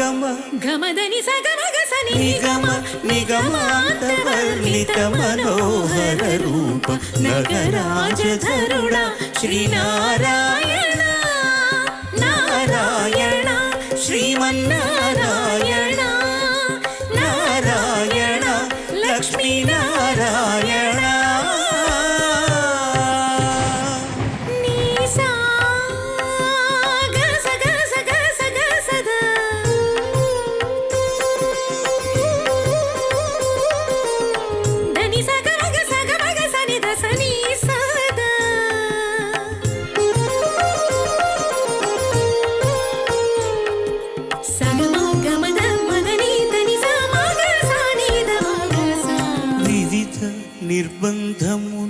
గమ గమదని సగమగ సని నిగమ నిగమాంత వర్ణిత మనోహర రూప నగరాజధరుడా శ్రీనారాయణ నారాయణ శ్రీమన్నారాయణ నారాయణ లక్ష్మీనారాయణ నిర్బంధము